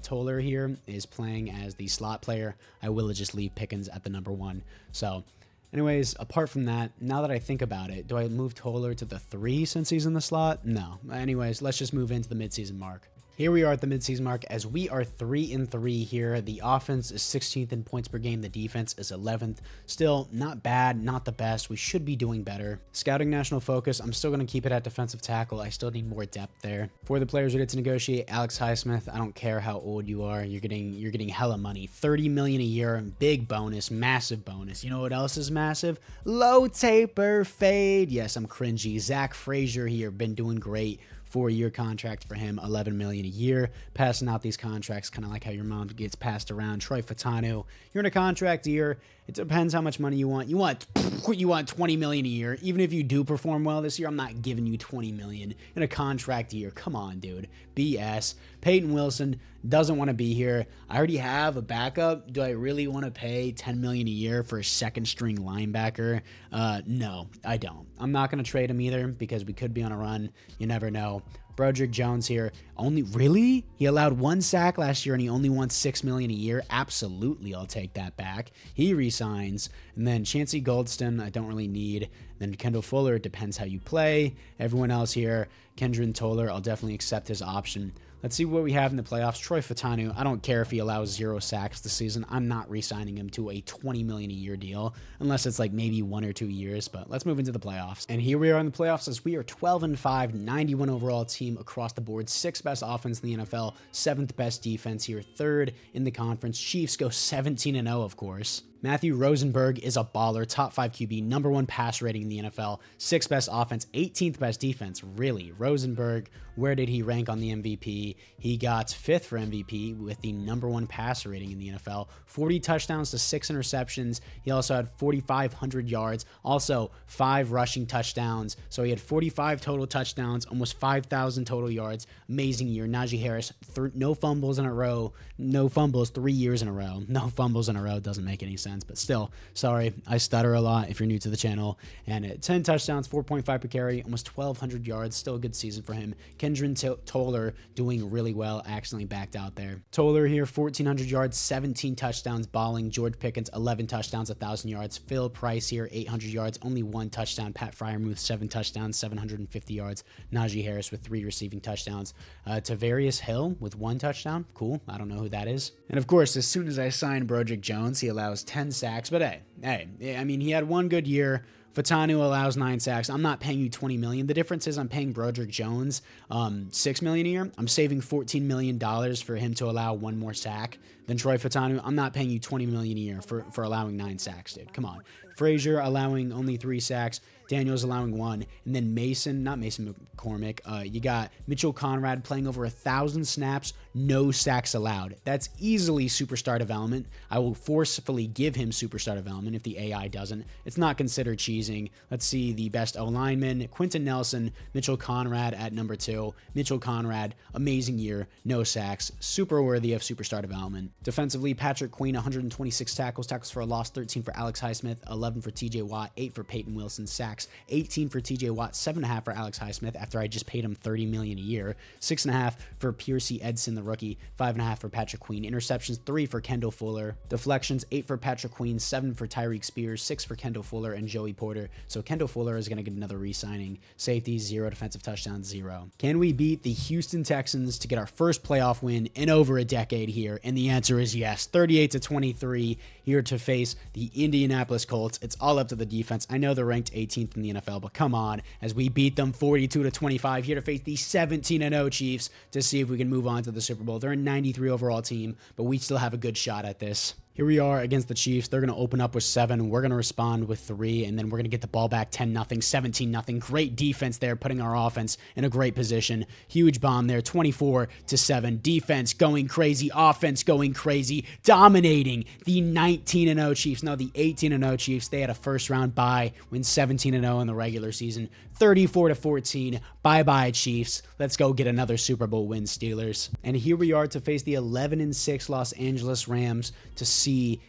Toller here is playing as the slot player, I will just leave Pickens at the #1. So anyways, apart from that, now that I think about it, do I move Toller to the 3 since he's in the slot? No. Anyways, let's just move into the midseason mark. Here we are at the midseason mark as we are 3-3 here. The offense is 16th in points per game. The defense is 11th. Still not bad, not the best. We should be doing better. Scouting national focus, I'm still going to keep it at defensive tackle. I still need more depth there. For the players who get to negotiate, Alex Highsmith, I don't care how old you are. You're getting hella money. $30 million a year, big bonus, massive bonus. You know what else is massive? Low taper fade. Yes, I'm cringy. Zach Frazier here, been doing great. 4-year contract for him, $11 million a year. Passing out these contracts, kind of like how your mom gets passed around. Troy Fautanu, you're in a contract year. It depends how much money you want. You want $20 million a year. Even if you do perform well this year, I'm not giving you $20 million in a contract year. Come on, dude. BS. Peyton Wilson doesn't want to be here. I already have a backup. Do I really want to pay $10 million a year for a second-string linebacker? No, I don't. I'm not going to trade him either because we could be on a run. You never know. Broderick Jones here. Really? He allowed 1 sack last year and he only won $6 million a year? Absolutely, I'll take that back. He resigns. And then Chancey Goldston, I don't really need. Then Kendall Fuller, it depends how you play. Everyone else here, Kendron Toller, I'll definitely accept his option. Let's see what we have in the playoffs. Troy Fautanu, I don't care if he allows 0 sacks this season. I'm not re-signing him to a $20 million a year deal, unless it's like maybe 1 or 2 years, but let's move into the playoffs. And here we are in the playoffs as we are 12-5, 91 overall team across the board, 6th best offense in the NFL, 7th best defense here, 3rd in the conference. Chiefs go 17-0, of course. Matthew Rosenberg is a baller, top 5 QB, number 1 pass rating in the NFL, 6th best offense, 18th best defense. Really, Rosenberg, where did he rank on the MVP? He got 5th for MVP with the number 1 pass rating in the NFL, 40 touchdowns to 6 interceptions. He also had 4,500 yards, also 5 rushing touchdowns. So he had 45 total touchdowns, almost 5,000 total yards. Amazing year. Najee Harris, no fumbles in a row, no fumbles 3 years in a row. No fumbles in a row doesn't make any sense. But still, sorry, I stutter a lot if you're new to the channel. And 10 touchdowns, 4.5 per carry, almost 1,200 yards, still a good season for him. Kendron Toller doing really well, accidentally backed out there. Toller here, 1,400 yards, 17 touchdowns, balling. George Pickens, 11 touchdowns, 1,000 yards. Phil Price here, 800 yards, only 1 touchdown. Pat Freiermuth, 7 touchdowns, 750 yards. Najee Harris with 3 receiving touchdowns. Tavarius Hill with 1 touchdown. Cool, I don't know who that is. And of course, as soon as I sign Broderick Jones, he allows 10 sacks, but hey, I mean, he had 1 good year. Fautanu allows 9 sacks. I'm not paying you $20 million. The difference is I'm paying Broderick Jones $6 million a year. I'm saving $14 million for him to allow 1 more sack than Troy Fautanu. I'm not paying you $20 million a year for allowing 9 sacks, dude. Come on. Frazier allowing only 3 sacks. Daniels allowing 1. And then not Mason McCormick. You got Mitchell Conrad playing over 1,000 snaps, no sacks allowed. That's easily superstar development. I will forcefully give him superstar development if the AI doesn't. It's not considered cheesing. Let's see the best O-lineman. Quentin Nelson, Mitchell Conrad at number 2. Mitchell Conrad, amazing year, no sacks, super worthy of superstar development. Defensively, Patrick Queen, 126 tackles for a loss, 13 for Alex Highsmith, 11 for TJ Watt, 8 for Peyton Wilson, sacks, 18 for TJ Watt, 7.5 for Alex Highsmith after I just paid him $30 million a year, 6.5 for Piercy Edson, the rookie, 5.5 for Patrick Queen, interceptions, 3 for Kendall Fuller, deflections, 8 for Patrick Queen, 7 for Tyreek Spears, 6 for Kendall Fuller and Joey Porter. So Kendall Fuller is going to get another re-signing. Safety, 0 defensive touchdowns, 0. Can we beat the Houston Texans to get our first playoff win in over a decade here? And the answer is yes. 38-23 here to face the Indianapolis Colts. It's all up to the defense. I know they're ranked 18th in the NFL, but come on, as we beat them 42-25 here to face the 17-0 Chiefs to see if we can move on to the Super Bowl. They're a 93 overall team, but we still have a good shot at this. Here we are against the Chiefs. They're going to open up with 7. We're going to respond with 3, and then we're going to get the ball back 10-0, 17-0. Great defense there, putting our offense in a great position. Huge bomb there, 24-7. Defense going crazy, offense going crazy, dominating the 19-0 Chiefs. No, the 18-0 Chiefs. They had a first-round bye, win 17-0 in the regular season. 34-14. Bye-bye, Chiefs. Let's go get another Super Bowl win, Steelers. And here we are to face the 11-6 Los Angeles Rams to see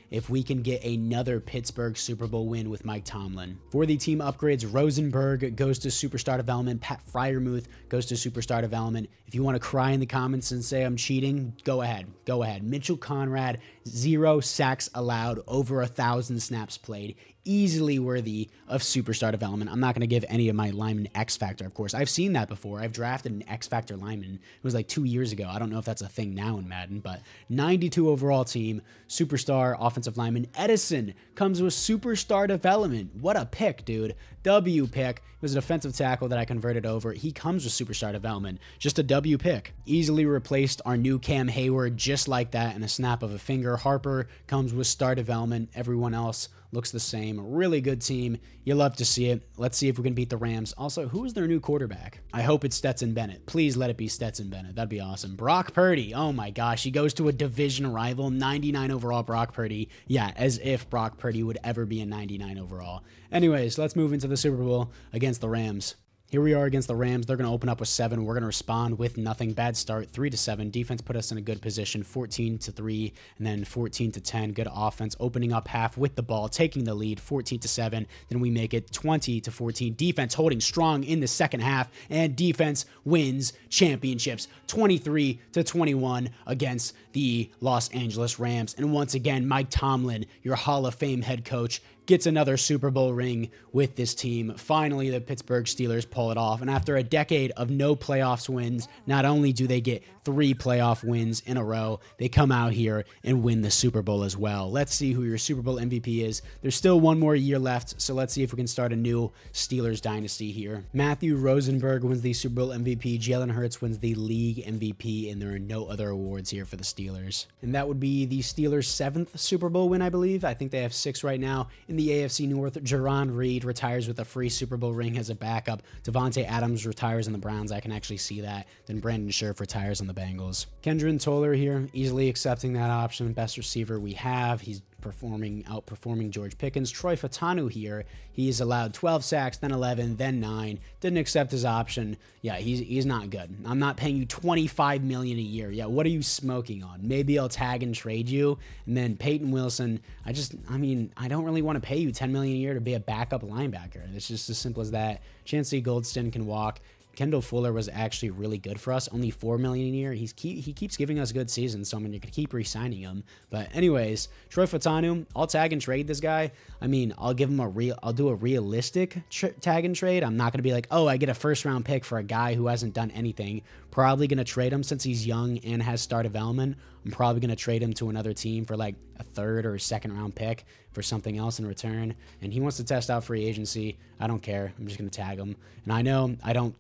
if we can get another Pittsburgh Super Bowl win with Mike Tomlin. For the team upgrades, Rosenberg goes to superstar development. Pat Freiermuth goes to superstar development. If you want to cry in the comments and say I'm cheating, go ahead. Go ahead. Mitchell Conrad, 0 sacks allowed, over 1,000 snaps played. Easily worthy of superstar development. I'm not going to give any of my linemen X Factor, of course. I've seen that before. I've drafted an X Factor lineman. It was like 2 years ago. I don't know if that's a thing now in Madden, but 92 overall team, superstar offensive lineman. Edison comes with superstar development. What a pick, dude. W pick. It was a defensive tackle that I converted over. He comes with superstar development. Just a W pick. Easily replaced our new Cam Hayward just like that in a snap of a finger. Harper comes with star development. Everyone else looks the same. Really good team. You love to see it. Let's see if we can beat the Rams. Also, who is their new quarterback? I hope it's Stetson Bennett. Please let it be Stetson Bennett. That'd be awesome. Brock Purdy. Oh my gosh. He goes to a division rival. 99 overall Brock Purdy. Yeah, as if Brock Purdy would ever be a 99 overall. Anyways, let's move into the Super Bowl against the Rams. Here we are against the Rams. They're going to open up with 7. We're going to respond with nothing. Bad start, 3-7. Defense put us in a good position, 14-3, and then 14-10. Good offense, opening up half with the ball, taking the lead, 14-7. Then we make it 20-14. Defense holding strong in the second half, and defense wins championships, 23-21 against the Los Angeles Rams. And once again, Mike Tomlin, your Hall of Fame head coach, gets another Super Bowl ring with this team. Finally, the Pittsburgh Steelers pull it off. And after a decade of no playoffs wins, not only do they get 3 playoff wins in a row, they come out here and win the Super Bowl as well. Let's see who your Super Bowl MVP is. There's still one more year left, so let's see if we can start a new Steelers dynasty here. Matthew Rosenberg wins the Super Bowl MVP. Jalen Hurts wins the league MVP, and there are no other awards here for the Steelers. And that would be the Steelers' 7th Super Bowl win, I believe. I think they have 6 right now. In the AFC North, Jerron Reed retires with a free Super Bowl ring as a backup. Devontae Adams retires on the Browns. I can actually see that. Then Brandon Scherf retires on the Bengals. Kendron Toller here, easily accepting that option. Best receiver we have. He's outperforming George Pickens. Troy Fautanu here, he's allowed 12 sacks, then 11, then 9. Didn't accept his option. Yeah, he's not good. I'm not paying you $25 million a year. Yeah, what are you smoking on? Maybe I'll tag and trade you. And then Peyton Wilson, I don't really want to pay you $10 million a year to be a backup linebacker. It's just as simple as that. Chancey Goldston can walk. Kendall Fuller was actually really good for us, only $4 million a year. He keeps giving us good seasons, so I'm going to keep re-signing him. But anyways, Troy Fautanu, I'll tag and trade this guy. I mean, I'll do a realistic tag and trade. I'm not going to be like, oh, I get a first-round pick for a guy who hasn't done anything. Probably going to trade him since he's young and has star development. I'm probably going to trade him to another team for like a 3rd or 2nd round pick for something else in return. And he wants to test out free agency. I don't care. I'm just going to tag him. And I know I don't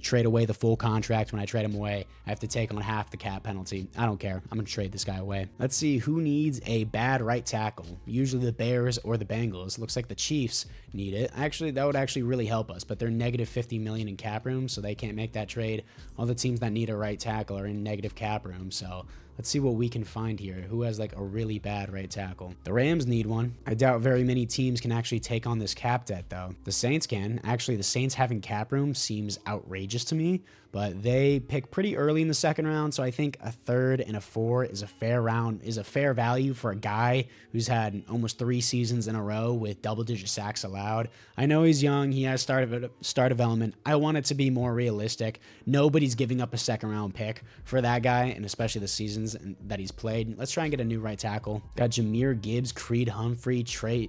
trade away the full contract. When I trade him away, I have to take on half the cap penalty. I don't care. I'm going to trade this guy away. Let's see who needs a bad right tackle. Usually the Bears or the Bengals. Looks like the Chiefs need it. Actually, that would actually really help us, but they're negative $50 million in cap room, so they can't make that trade. All the teams that need a right tackle are in negative cap room, so let's see what we can find here. Who has like a really bad right tackle? The Rams need one. I doubt very many teams can actually take on this cap debt, though. The Saints can. Actually, the Saints having cap room seems outrageous to me, but they pick pretty early in the 2nd round, so I think a 3rd and a 4 is a fair value for a guy who's had almost 3 seasons in a row with double-digit sacks allowed. I know he's young. He has star development. I want it to be more realistic. Nobody's giving up a 2nd round pick for that guy, and especially the seasons that he's played. Let's try and get a new right tackle. Got Jahmyr Gibbs, Creed Humphrey, Trey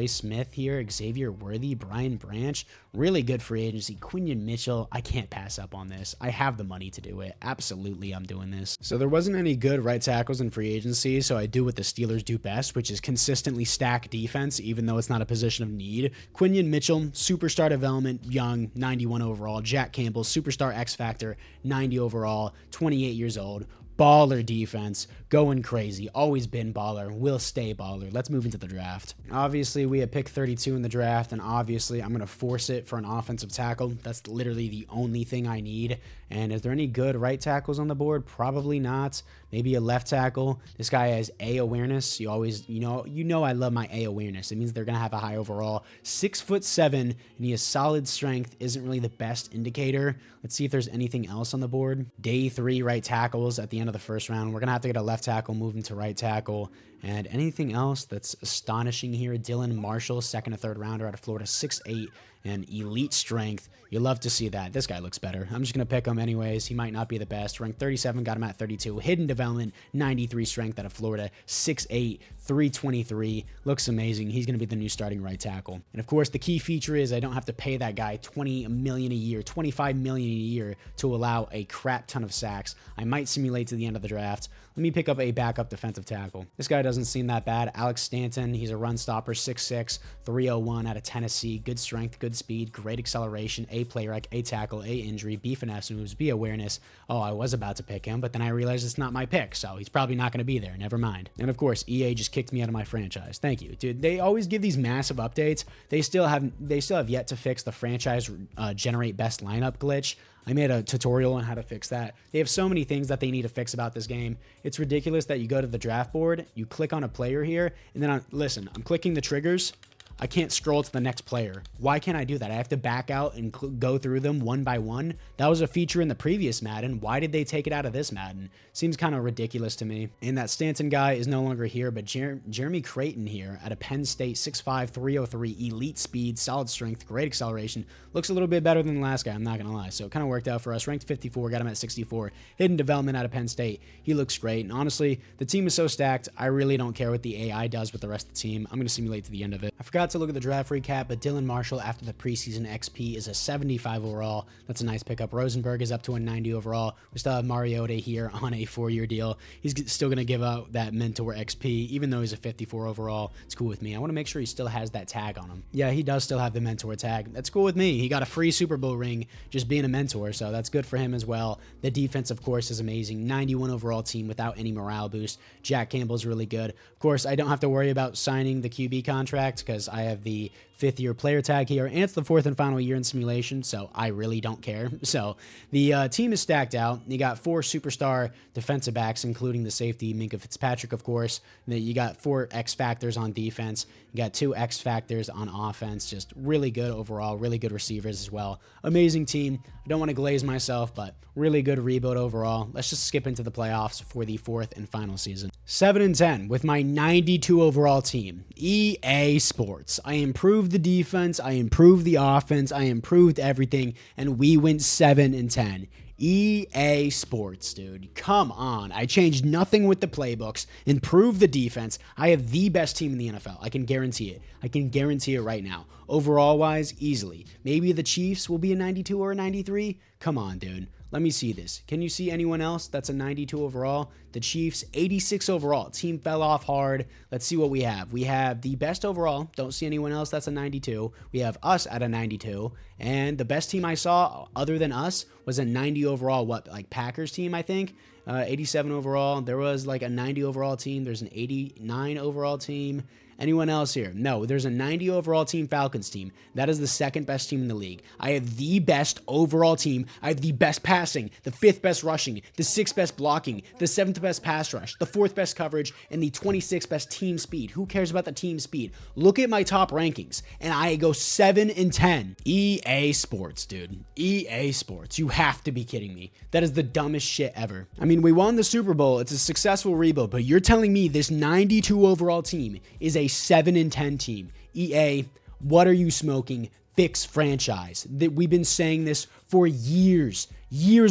Smith here, Xavier Worthy, Brian Branch. Really good free agency. Quinion Mitchell. I can't pass up on this. I have the money to do it. Absolutely, I'm doing this. So there wasn't any good right tackles in free agency, so I do what the Steelers do best, which is consistently stack defense, even though it's not a position of need. Quinion Mitchell, superstar development, young, 91 overall. Jack Campbell, superstar X Factor, 90 overall, 28 years old. Baller defense, going crazy, always been baller, will stay baller. Let's move into the draft. Obviously, we had pick 32 in the draft, and obviously, I'm going to force it for an offensive tackle. That's literally the only thing I need. And is there any good right tackles on the board? Probably not. Maybe a left tackle. This guy has A awareness. You know I love my A awareness. It means they're going to have a high overall. 6'7", and he has solid strength. Isn't really the best indicator. Let's see if there's anything else on the board. Day 3 right tackles at the end of the 1st round. We're going to have to get a left tackle, move him to right tackle. And anything else that's astonishing here? Dylan Marshall, 2nd or 3rd rounder out of Florida, 6'8", and elite strength. You love to see that. This guy looks better. I'm just going to pick him anyways. He might not be the best. Ranked 37, got him at 32. Hidden development, 93 strength out of Florida, 6'8", 323. Looks amazing. He's going to be the new starting right tackle. And of course, the key feature is I don't have to pay that guy $20 million a year, $25 million a year to allow a crap ton of sacks. I might simulate to the end of the draft. Let me pick up a backup defensive tackle. This guy doesn't seem that bad. Alex Stanton, he's a run stopper, 6'6", 301 out of Tennessee. Good strength, good speed, great acceleration, A play rec, A tackle, A injury, B finesse moves, B awareness. Oh, I was about to pick him, but then I realized it's not my pick, so he's probably not going to be there. Never mind. And of course, EA just kicked me out of my franchise. Thank you, dude. They always give these massive updates. They still have yet to fix the franchise generate best lineup glitch. I made a tutorial on how to fix that. They have so many things that they need to fix about this game. It's ridiculous that you go to the draft board, you click on a player here, and then listen, I'm clicking the triggers. I can't scroll to the next player. Why can't I do that? I have to back out and go through them one by one. That was a feature in the previous Madden. Why did they take it out of this Madden? Seems kind of ridiculous to me. And that Stanton guy is no longer here, but Jeremy Creighton here at a Penn State, 6'5", 303, elite speed, solid strength, great acceleration. Looks a little bit better than the last guy, I'm not going to lie. So it kind of worked out for us. Ranked 54, got him at 64. Hidden development out of Penn State. He looks great. And honestly, the team is so stacked, I really don't care what the AI does with the rest of the team. I'm going to simulate to the end of it. I forgot to look at the draft recap, but Dylan Marshall after the preseason XP is a 75 overall. That's a nice pickup. Rosenberg is up to a 90 overall. We still have Mariota here on a 4-year deal. He's still going to give out that mentor XP, even though he's a 54 overall. It's cool with me. I want to make sure he still has that tag on him. Yeah, he does still have the mentor tag. That's cool with me. He got a free Super Bowl ring just being a mentor, so that's good for him as well. The defense, of course, is amazing. 91 overall team without any morale boost. Jack Campbell's really good. Of course, I don't have to worry about signing the QB contract because I have the 5th-year player tag here, and it's the 4th and final year in simulation, so I really don't care. So the team is stacked out. You got 4 superstar defensive backs, including the safety, Minkah Fitzpatrick, of course. And then you got 4 X factors on defense. You got 2 X factors on offense. Just really good overall, really good receivers as well. Amazing team. I don't want to glaze myself, but really good rebuild overall. Let's just skip into the playoffs for the 4th and final season. 7-10 with my 92 overall team. EA Sports. I improved the defense, I improved the offense, I improved everything, and we went 7-10. EA Sports, dude. Come on. I changed nothing with the playbooks, improved the defense. I have the best team in the NFL. I can guarantee it. I can guarantee it right now. Overall wise, easily. Maybe the Chiefs will be a 92 or a 93. Come on, dude. Let me see this. Can you see anyone else that's a 92 overall? The Chiefs, 86 overall. Team fell off hard. Let's see what we have. We have the best overall. Don't see anyone else that's a 92. We have us at a 92. And the best team I saw other than us was a 90 overall, like Packers team, I think. 87 overall. There was like a 90 overall team. There's an 89 overall team. Anyone else here? No, there's a 90 overall team, Falcons team. That is the 2nd best team in the league. I have the best overall team. I have the best passing, the 5th best rushing, the 6th best blocking, the 7th best pass rush, the 4th best coverage, and the 26th best team speed. Who cares about the team speed? Look at my top rankings, and I go 7-10. EA Sports, dude. EA Sports. You have to be kidding me. That is the dumbest shit ever. I mean, we won the Super Bowl. It's a successful rebuild, but you're telling me this 92 overall team is a 7-10 team. EA, what are you smoking? Fix franchise. We've been saying this for years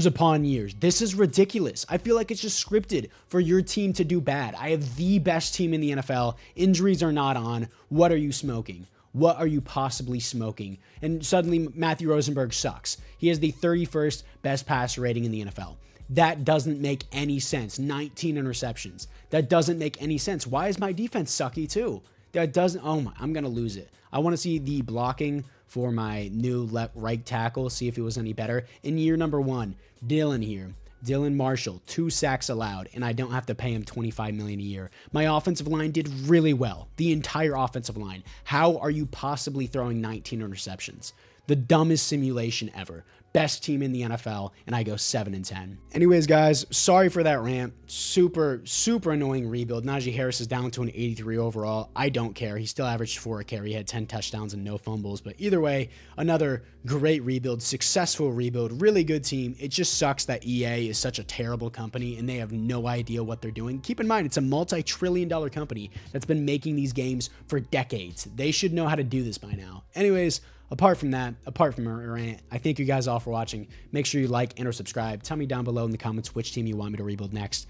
upon years. This is ridiculous. I feel like it's just scripted for your team to do bad. I have the best team in the NFL. Injuries are not on. What are you smoking? What are you possibly smoking? And suddenly Matthew Rosenberg sucks. He has the 31st best passer rating in the NFL. That doesn't make any sense. 19 interceptions. That doesn't make any sense. Why is my defense sucky too? That doesn't, oh my, I'm going to lose it. I want to see the blocking for my new right tackle, see if it was any better. In year number 1, Dylan here. Dylan Marshall, 2 sacks allowed, and I don't have to pay him $25 million a year. My offensive line did really well. The entire offensive line. How are you possibly throwing 19 interceptions? The dumbest simulation ever. Best team in the NFL, and I go 7-10. Anyways, guys, sorry for that rant. Super annoying rebuild. Najee Harris is down to an 83 overall. I don't care. He still averaged 4 a carry. He had 10 touchdowns and no fumbles. But either way, another great rebuild, successful rebuild, really good team. It just sucks that EA is such a terrible company and they have no idea what they're doing. Keep in mind, it's a multi-trillion-dollar company that's been making these games for decades. They should know how to do this by now. Anyways, apart from that, apart from our rant, I thank you guys all for watching. Make sure you like and or subscribe. Tell me down below in the comments which team you want me to rebuild next.